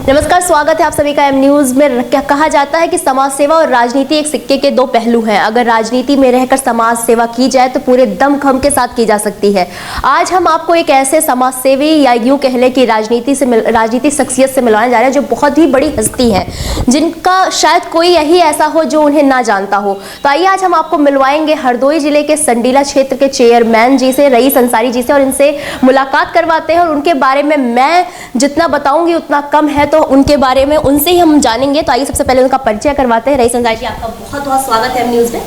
नमस्कार, स्वागत है आप सभी का एम न्यूज़ में। क्या कहा जाता है कि समाज सेवा और राजनीति एक सिक्के के दो पहलू हैं। अगर राजनीति में रहकर समाज सेवा की जाए तो पूरे दमखम के साथ की जा सकती है। आज हम आपको एक ऐसे समाज सेवी या यूं कह लें कि राजनीतिक शख्सियत से मिलवाने जा रहे हैं जो बहुत ही बड़ी हस्ती है, जिनका शायद कोई यही ऐसा हो जो उन्हें ना जानता हो। तो आइए आज हम आपको मिलवाएंगे हरदोई जिले के संडीला क्षेत्र के चेयरमैन जी से, रईस अंसारी जी से, और इनसे मुलाकात करवाते हैं। और उनके बारे में मैं जितना बताऊंगी उतना कम है, तो उनके बारे में उनसे ही हम जानेंगे। तो आइए सबसे पहले उनका परिचय करवाते हैं। रईस अंसारी जी, आपका बहुत बहुत स्वागत है न्यूज़ में।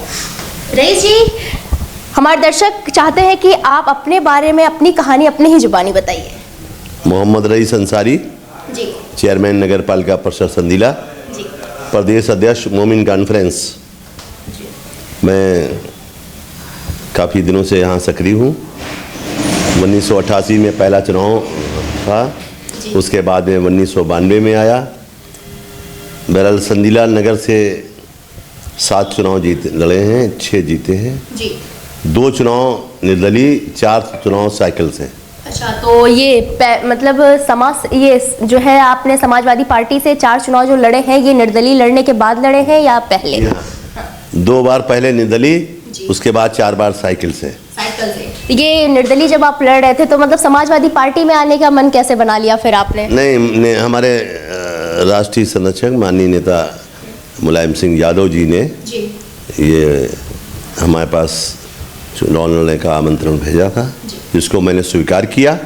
रईस जी, हमारे दर्शक चाहते हैं कि आप अपने बारे में अपनी कहानी अपनी ही जुबानी बताइए। मोहम्मद रईस अंसारी जी, चेयरमैन नगर पालिका परिषद संडीला, प्रदेश अध्यक्ष मोमिन कॉन्फ्रेंस। मैं काफ़ी दिनों से यहाँ सक्रिय हूँ। 1988 में पहला चुनाव था, उसके बाद में 1992 में आया। बहरहाल संडीला नगर से 7 चुनाव लड़े हैं, 6 जीते हैं जी। 2 चुनाव निर्दलीय, 4 चुनाव साइकिल से। अच्छा, तो ये मतलब ये जो है, आपने समाजवादी पार्टी से 4 चुनाव जो लड़े हैं, ये निर्दलीय लड़ने के बाद लड़े हैं या पहले? 2 बार पहले निर्दलीय, उसके बाद 4 बार साइकिल से। ये निर्दलीय जब आप लड़ रहे थे तो मतलब समाजवादी पार्टी में आने का मन कैसे बना लिया फिर आपने? नहीं, हमारे राष्ट्रीय संरक्षक माननीय नेता मुलायम सिंह यादव जी ने ये हमारे पास चुनाव लड़ने का आमंत्रण भेजा था, जिसको मैंने स्वीकार किया।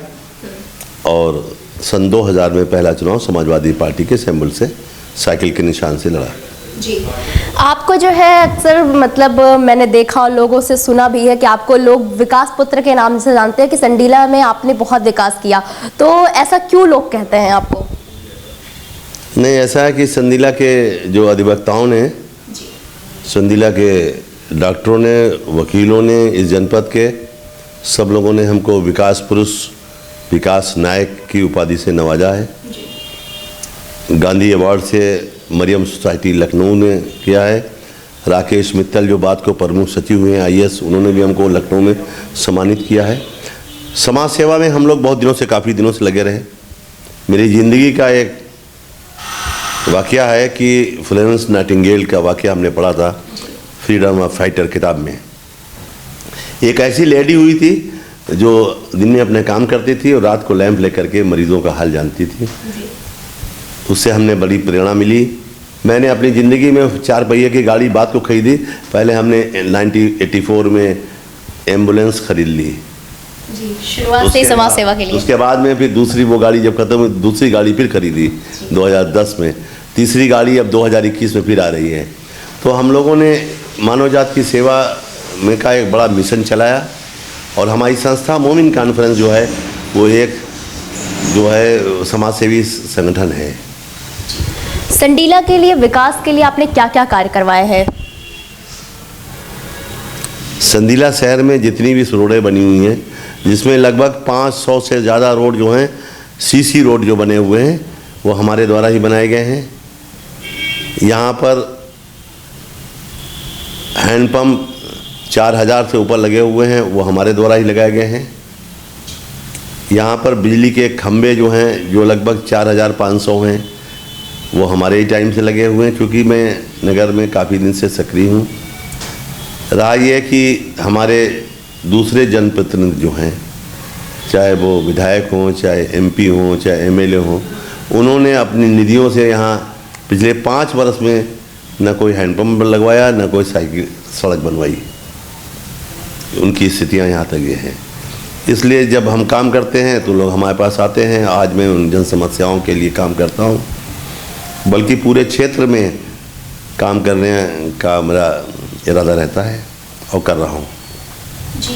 और सन 2000 में पहला चुनाव समाजवादी पार्टी के सिंबल से साइकिल के निशान से लड़ा जी। आपको जो है अक्सर मतलब मैंने देखा और लोगों से सुना भी है कि आपको लोग विकास पुत्र के नाम से जानते हैं, कि संडीला में आपने बहुत विकास किया। तो ऐसा क्यों लोग कहते हैं आपको? नहीं, ऐसा है कि संडीला के जो अधिवक्ताओं ने, संडीला के डॉक्टरों ने, वकीलों ने, इस जनपद के सब लोगों ने हमको विकास पुरुष, विकास नायक की उपाधि से नवाजा है। गांधी अवार्ड से मरियम सोसाइटी लखनऊ ने किया है। राकेश मित्तल जो बात को प्रमुख सचिव हुए हैं IAS, उन्होंने भी हमको लखनऊ में सम्मानित किया है। समाज सेवा में हम लोग बहुत दिनों से, काफ़ी दिनों से लगे रहे। मेरी ज़िंदगी का एक वाक़या है कि फ्लोरेंस नाइटिंगेल का वाक़या हमने पढ़ा था फ्रीडम ऑफ फाइटर किताब में। एक ऐसी लेडी हुई थी जो दिन में अपने काम करती थी और रात को लैंप लेकर के मरीजों का हाल जानती थी। उससे हमने बड़ी प्रेरणा मिली। मैंने अपनी ज़िंदगी में 4 पहिए की गाड़ी बात को खरीदी। पहले हमने 1984 में एम्बुलेंस खरीद ली जी, शुरुआत से समाज सेवा के लिए। उसके बाद में फिर दूसरी वो गाड़ी जब खत्म हुई, दूसरी गाड़ी फिर खरीदी 2010 में। तीसरी गाड़ी अब 2021 में फिर आ रही है। तो हम लोगों ने मानव जात की सेवा में का एक बड़ा मिशन चलाया। और हमारी संस्था मोमिन कॉन्फ्रेंस जो है, वो एक जो है समाज सेवी संगठन है। संडीला के लिए, विकास के लिए आपने क्या क्या कार्य करवाए हैं? संडीला शहर में जितनी भी रोडें बनी हुई हैं, जिसमें लगभग 500 से ज़्यादा रोड जो हैं, CC रोड जो बने हुए हैं, वो हमारे द्वारा ही बनाए गए हैं। यहाँ पर हैंडपम्प 4000 से ऊपर लगे हुए हैं, वो हमारे द्वारा ही लगाए गए हैं। यहाँ पर बिजली के खंभे जो हैं, जो लगभग 4500 हैं, वो हमारे ही टाइम से लगे हुए हैं, क्योंकि मैं नगर में काफ़ी दिन से सक्रिय हूँ। रहा ये कि हमारे दूसरे जनप्रतिनिधि जो हैं, चाहे वो विधायक हों, चाहे MP हों, चाहे MLA हों, उन्होंने अपनी निधियों से यहाँ पिछले 5 वर्ष में न कोई हैंडपम्प लगवाया, न कोई सड़क बनवाई। उनकी स्थितियाँ यहाँ तक ये हैं। इसलिए जब हम काम करते हैं तो लोग हमारे पास आते हैं। आज मैं उन जन समस्याओं के लिए काम करता हूँ, बल्कि पूरे क्षेत्र में काम करने का मेरा इरादा रहता है और कर रहा हूँ जी।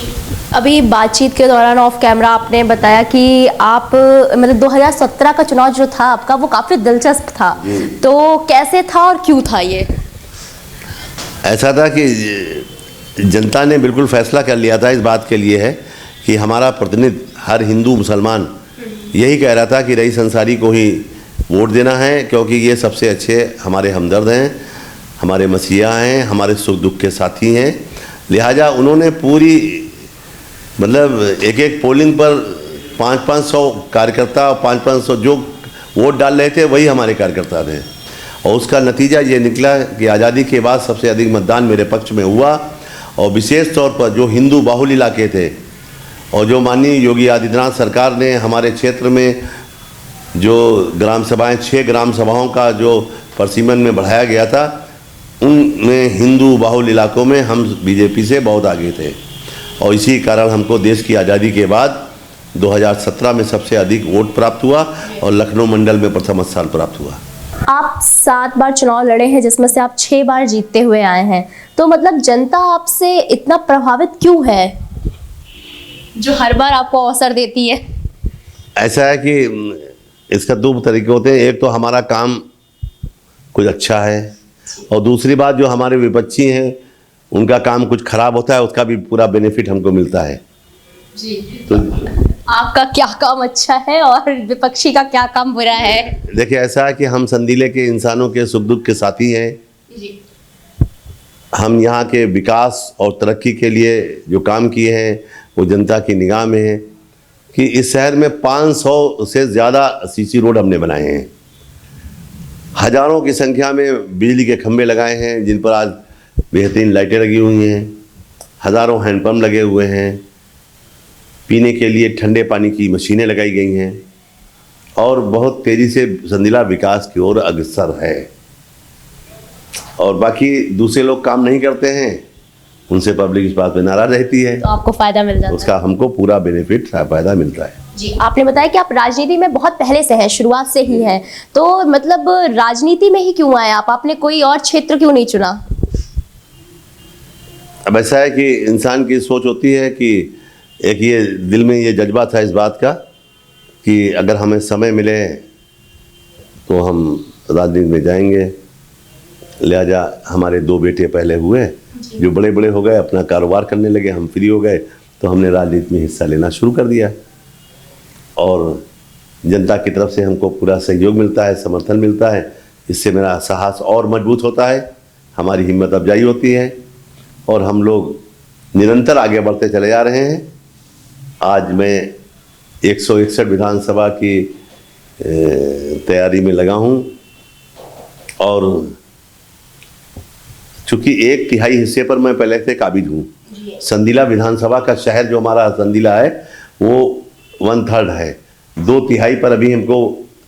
अभी बातचीत के दौरान ऑफ कैमरा आपने बताया कि आप मतलब 2017 का चुनाव जो था आपका, वो काफ़ी दिलचस्प था। तो कैसे था और क्यों था ये? ऐसा था कि जनता ने बिल्कुल फैसला कर लिया था, इस बात के लिए है कि हमारा प्रतिनिधि, हर हिंदू मुसलमान यही कह रहा था कि रईस अंसारी को ही वोट देना है, क्योंकि ये सबसे अच्छे हमारे हमदर्द हैं, हमारे मसीहा हैं, हमारे सुख दुख के साथी हैं। लिहाजा उन्होंने पूरी मतलब एक पोलिंग पर 500-500 कार्यकर्ता और 500-500 जो वोट डाल रहे थे वही हमारे कार्यकर्ता थे। और उसका नतीजा ये निकला कि आज़ादी के बाद सबसे अधिक मतदान मेरे पक्ष में हुआ। और विशेष तौर पर जो हिंदू बाहुल इलाके थे और जो माननीय योगी आदित्यनाथ सरकार ने हमारे क्षेत्र में जो ग्राम सभाएँ 6 ग्राम सभाओं का जो परिसीमन में बढ़ाया गया था, उनमें हिंदू बाहुल इलाकों में हम बीजेपी से बहुत आगे थे। और इसी कारण हमको देश की आज़ादी के बाद 2017 में सबसे अधिक वोट प्राप्त हुआ और लखनऊ मंडल में प्रथम स्थान प्राप्त हुआ। आप 7 बार चुनाव लड़े हैं, जिसमें से आप 6 बार जीतते हुए आए हैं, तो मतलब जनता आपसे इतना प्रभावित क्यों है जो हर बार आपको अवसर देती है? ऐसा है कि इसका 2 तरीके होते हैं। एक तो हमारा काम कुछ अच्छा है और दूसरी बात जो हमारे विपक्षी हैं उनका काम कुछ खराब होता है, उसका भी पूरा बेनिफिट हमको मिलता है। जी। तो आपका क्या काम अच्छा है और विपक्षी का क्या काम बुरा है? देखिए, ऐसा है कि हम संदीले के इंसानों के सुख दुख के साथी हैं। जी। हम यहाँ के विकास और तरक्की के लिए जो काम किए हैं वो जनता की निगाह में है कि इस शहर में 500 से ज़्यादा सीसी रोड हमने बनाए हैं। हजारों की संख्या में बिजली के खंभे लगाए हैं जिन पर आज बेहतरीन लाइटें लगी हुई हैं। हज़ारों हैंडपम्प लगे हुए हैं। पीने के लिए ठंडे पानी की मशीनें लगाई गई हैं और बहुत तेज़ी से संदीला विकास की ओर अग्रसर है। और बाकी दूसरे लोग काम नहीं करते हैं, उनसे पब्लिक इस बात पे नाराज रहती है, तो आपको फायदा मिल जाता है। उसका हमको पूरा बेनिफिट फ़ायदा मिलता है। जी, आपने बताया कि आप राजनीति में बहुत पहले से हैं, शुरुआत से ही हैं, तो मतलब राजनीति में ही क्यों आए आप? आपने कोई और क्षेत्र क्यों नहीं चुना? अब ऐसा है कि इंसान की सोच होती है कि एक ये दिल में ये जज्बा था इस बात का कि अगर हमें समय मिले तो हम राजनीति में जाएंगे। लिहाजा हमारे 2 बेटे पहले हुए जो बड़े बड़े हो गए, अपना कारोबार करने लगे, हम फ्री हो गए तो हमने राजनीति में हिस्सा लेना शुरू कर दिया। और जनता की तरफ से हमको पूरा सहयोग मिलता है, समर्थन मिलता है। इससे मेरा साहस और मजबूत होता है, हमारी हिम्मत अफजाई होती है और हम लोग निरंतर आगे बढ़ते चले जा रहे हैं। आज मैं 161 विधानसभा की तैयारी में लगा हूँ और चूँकि 1/3 हिस्से पर मैं पहले से काबिज हूँ। संदीला विधानसभा का शहर जो हमारा संदीला है वो 1/3 है, 2/3 पर अभी हमको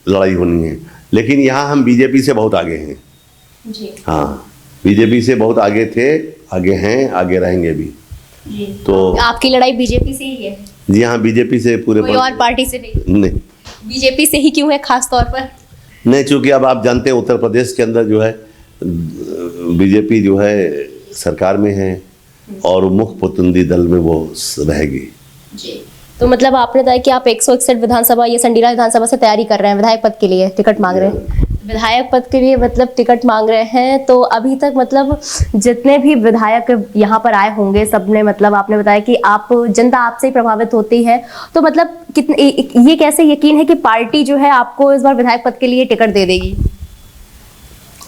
लड़ाई होनी है। लेकिन यहाँ हम बीजेपी से बहुत आगे हैं। जी। हाँ, बीजेपी से बहुत आगे थे, आगे हैं, आगे रहेंगे भी। जी। तो आपकी लड़ाई बीजेपी से ही है? जी हाँ, बीजेपी से पूरे कोई और पार्टी से नहीं? नहीं, बीजेपी से ही क्यों है खास तौर पर? नहीं, चूँकि अब आप जानते हैं उत्तर प्रदेश के अंदर जो है बीजेपी जो है सरकार में है और मुख्य प्रतिद्वंदी दल में वो रहेगी। जी। तो मतलब आपने बताया कि आप 161 विधानसभा, ये संडीला विधानसभा से तैयारी कर रहे हैं, विधायक पद के लिए टिकट मांग रहे हैं। विधायक पद के लिए मतलब टिकट मांग रहे हैं, तो अभी तक मतलब जितने भी विधायक यहाँ पर आए होंगे सबने, मतलब आपने बताया कि आप जनता आपसे ही प्रभावित होती है, तो मतलब कितने ये कैसे यकीन है कि पार्टी जो है आपको इस बार विधायक पद के लिए टिकट दे देगी?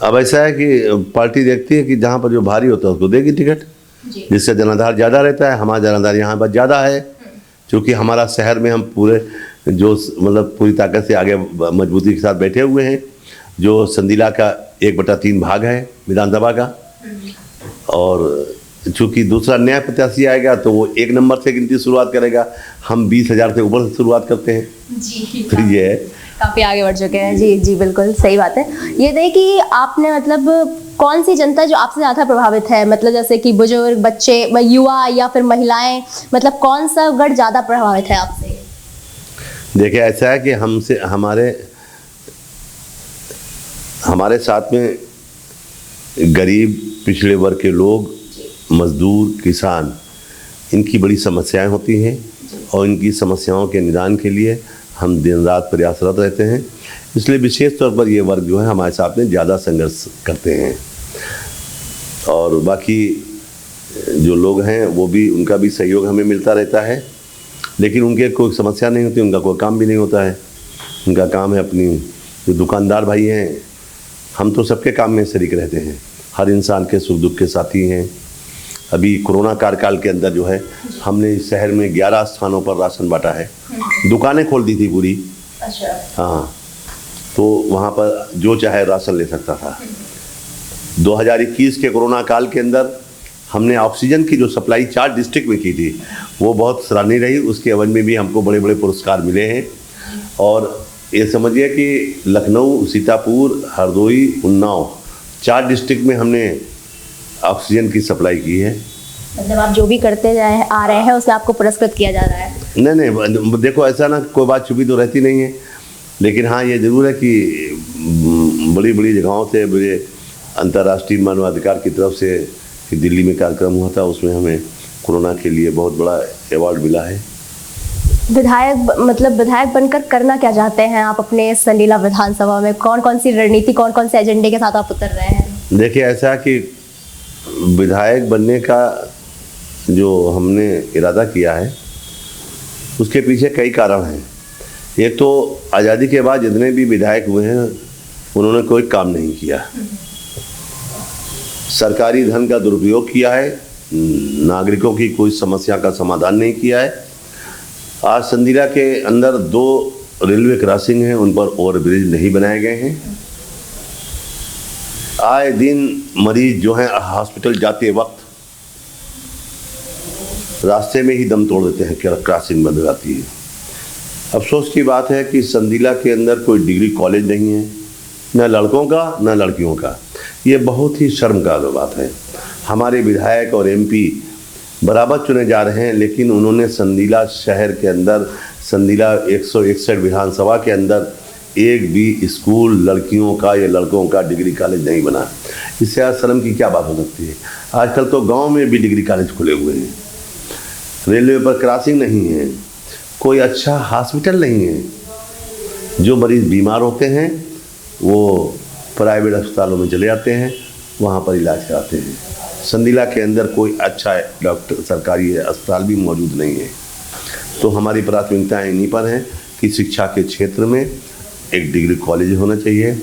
अब ऐसा है कि पार्टी देखती है कि जहाँ पर जो भारी होता है उसको देगी टिकट, जिसका जनाधार ज़्यादा रहता है। हमारा जनाधार यहाँ पर ज़्यादा है क्योंकि हमारा शहर में हम पूरे जो मतलब पूरी ताकत से आगे मजबूती के साथ बैठे हुए हैं। जो संदीला का 1/3 भाग है विधानसभा का, और चूँकि दूसरा नया प्रत्याशी आएगा तो वो 1 नंबर से गिनती शुरुआत करेगा। हम 20,000 से ऊपर से शुरुआत करते हैं। जी। तो ये है, काफ़ी आगे बढ़ चुके हैं। जी जी, बिल्कुल सही बात है। ये देखिए कि आपने मतलब कौन सी जनता जो आपसे ज़्यादा प्रभावित है, मतलब जैसे कि बुजुर्ग, बच्चे, युवा या फिर महिलाएं, मतलब कौन सा गढ़ ज़्यादा प्रभावित है आपसे? देखिए, ऐसा है कि हमसे हमारे साथ में गरीब, पिछड़े वर्ग के लोग, मजदूर, किसान, इनकी बड़ी समस्याएं होती हैं और इनकी समस्याओं के निदान के लिए हम दिन रात प्रयासरत रहते हैं। इसलिए विशेष तौर पर ये वर्ग जो है हमारे साथ में ज़्यादा संघर्ष करते हैं। और बाकी जो लोग हैं वो भी, उनका भी सहयोग हमें मिलता रहता है, लेकिन उनके कोई समस्या नहीं होती, उनका कोई काम भी नहीं होता है। उनका काम है अपनी, जो दुकानदार भाई हैं, हम तो सबके काम में शरीक रहते हैं, हर इंसान के सुख दुख के साथी हैं। अभी कोरोना कार्यकाल के अंदर जो है हमने इस शहर में 11 स्थानों पर राशन बांटा है, दुकानें खोल दी थी पूरी। अच्छा। हाँ, तो वहाँ पर जो चाहे राशन ले सकता था। 2021 के कोरोना काल के अंदर हमने ऑक्सीजन की जो सप्लाई 4 डिस्ट्रिक्ट में की थी, वो बहुत सराहनीय रही। उसके एवज में भी हमको बड़े बड़े पुरस्कार मिले हैं। और ये समझिए कि लखनऊ, सीतापुर, हरदोई, उन्नाव 4 डिस्ट्रिक्ट में हमने ऑक्सीजन की सप्लाई की है। मतलब आप जो भी करते आ रहे हैं उसमें आपको पुरस्कृत किया जा रहा है? नहीं, देखो ऐसा ना, कोई बात छुपी तो रहती नहीं है, लेकिन हाँ ये ज़रूर है कि बड़ी बड़ी जगहों से, बड़े अंतर्राष्ट्रीय मानवाधिकार की तरफ से कि दिल्ली में कार्यक्रम हुआ था, उसमें हमें कोरोना के लिए बहुत बड़ा अवार्ड मिला है। विधायक बनकर करना क्या चाहते हैं आप अपने संडीला विधानसभा में? कौन कौन सी रणनीति, कौन कौन से एजेंडे के साथ आप उतर रहे हैं? देखिए, ऐसा कि विधायक बनने का जो हमने इरादा किया है उसके पीछे कई कारण हैं। एक तो आज़ादी के बाद जितने भी विधायक हुए हैं उन्होंने कोई काम नहीं किया, सरकारी धन का दुरुपयोग किया है, नागरिकों की कोई समस्या का समाधान नहीं किया है। आज संडीला के अंदर 2 रेलवे क्रॉसिंग हैं, उन पर ओवरब्रिज नहीं बनाए गए हैं। आए दिन मरीज जो हैं हॉस्पिटल जाते वक्त रास्ते में ही दम तोड़ देते हैं, क्रॉसिंग बंद हो जाती है। अफसोस की बात है कि संडीला के अंदर कोई डिग्री कॉलेज नहीं है, न लड़कों का न लड़कियों का। ये बहुत ही शर्म का बात है। हमारे विधायक और एमपी बराबर चुने जा रहे हैं, लेकिन उन्होंने संडीला शहर के अंदर, संडीला 161 विधानसभा के अंदर एक भी स्कूल लड़कियों का या लड़कों का डिग्री कॉलेज नहीं बना। इससे आज शर्म की क्या बात हो सकती है? आजकल तो गांव में भी डिग्री कॉलेज खुले हुए हैं, रेलवे पर क्रॉसिंग नहीं है, कोई अच्छा हॉस्पिटल नहीं है। जो मरीज बीमार होते हैं वो प्राइवेट अस्पतालों में चले जाते हैं, वहाँ पर इलाज कराते हैं। संडीला के अंदर कोई अच्छा डॉक्टर, सरकारी अस्पताल भी मौजूद नहीं है। तो हमारी प्राथमिकताएं इन्हीं पर हैं कि शिक्षा के क्षेत्र में एक डिग्री कॉलेज होना चाहिए,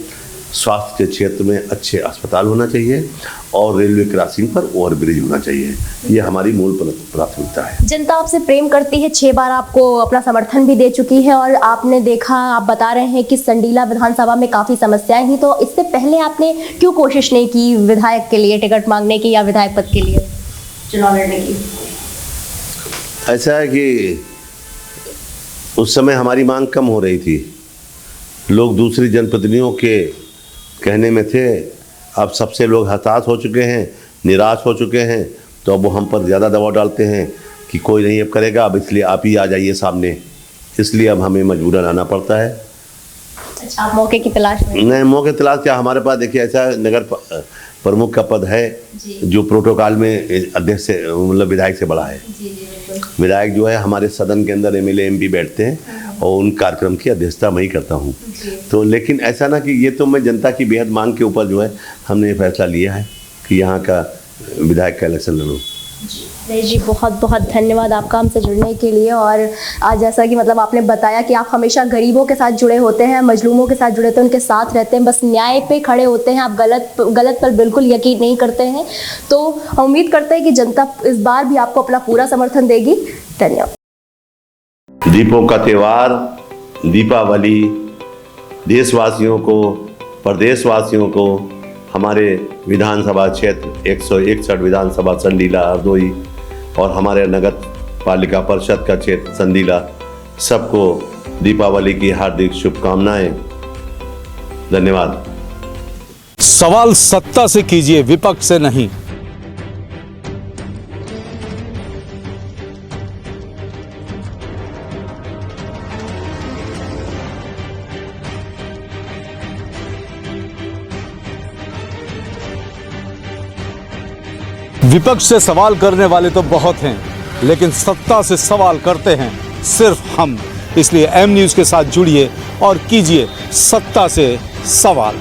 स्वास्थ्य के क्षेत्र में अच्छे अस्पताल होना चाहिए और रेलवे क्रॉसिंग पर ओवरब्रिज होना चाहिए। ये हमारी मूल प्राथमिकता है। जनता आपसे प्रेम करती है, 6 बार आपको अपना समर्थन भी दे चुकी है और आपने देखा, आप बता रहे हैं कि संडीला विधानसभा में काफ़ी समस्याएं थी, तो इससे पहले आपने क्यों कोशिश नहीं की विधायक के लिए टिकट मांगने की या विधायक पद के लिए चुनाव लड़ने की? ऐसा है कि उस समय हमारी मांग कम हो रही थी, लोग दूसरी जनप्रतिनिधियों के कहने में थे। अब सबसे लोग हताश हो चुके हैं, निराश हो चुके हैं, तो अब वो हम पर ज़्यादा दबाव डालते हैं कि कोई नहीं अब करेगा, अब इसलिए आप ही आ जाइए सामने। इसलिए अब हमें मजबूरन आना पड़ता है। अच्छा, आप मौके की तलाश में? नहीं, मौके की तलाश क्या, हमारे पास देखिए ऐसा नगर प्रमुख का पद है जो प्रोटोकॉल में अध्यक्ष से, मतलब विधायक से बड़ा है। विधायक जो है हमारे सदन के अंदर एमएलए एमपी बैठते हैं और उन कार्यक्रम की अध्यक्षता मैं ही करता हूँ। तो लेकिन ऐसा ना कि ये तो मैं जनता की बेहद मांग के ऊपर जो है हमने ये फैसला लिया है कि यहाँ का विधायक का इलेक्शन लड़ूँ। जी, बहुत बहुत धन्यवाद आपका हमसे जुड़ने के लिए। और आज जैसा कि मतलब आपने बताया कि आप हमेशा गरीबों के साथ जुड़े होते हैं, मजलूमों के साथ जुड़े होते हैं, उनके साथ रहते हैं, बस न्याय पे खड़े होते हैं, आप गलत पर बिल्कुल यकीन नहीं करते हैं। तो हम उम्मीद करते हैं कि जनता इस बार भी आपको अपना पूरा समर्थन देगी। धन्यवाद। दीपों का त्यौहार दीपावली देशवासियों को, प्रदेशवासियों को, हमारे विधानसभा क्षेत्र 161 विधानसभा संडीला, हरदोई और हमारे नगर पालिका परिषद का क्षेत्र संडीला, सबको दीपावली की हार्दिक शुभकामनाएं। धन्यवाद। सवाल सत्ता से कीजिए, विपक्ष से नहीं। विपक्ष से सवाल करने वाले तो बहुत हैं, लेकिन सत्ता से सवाल करते हैं सिर्फ हम। इसलिए एम न्यूज़ के साथ जुड़िए और कीजिए सत्ता से सवाल।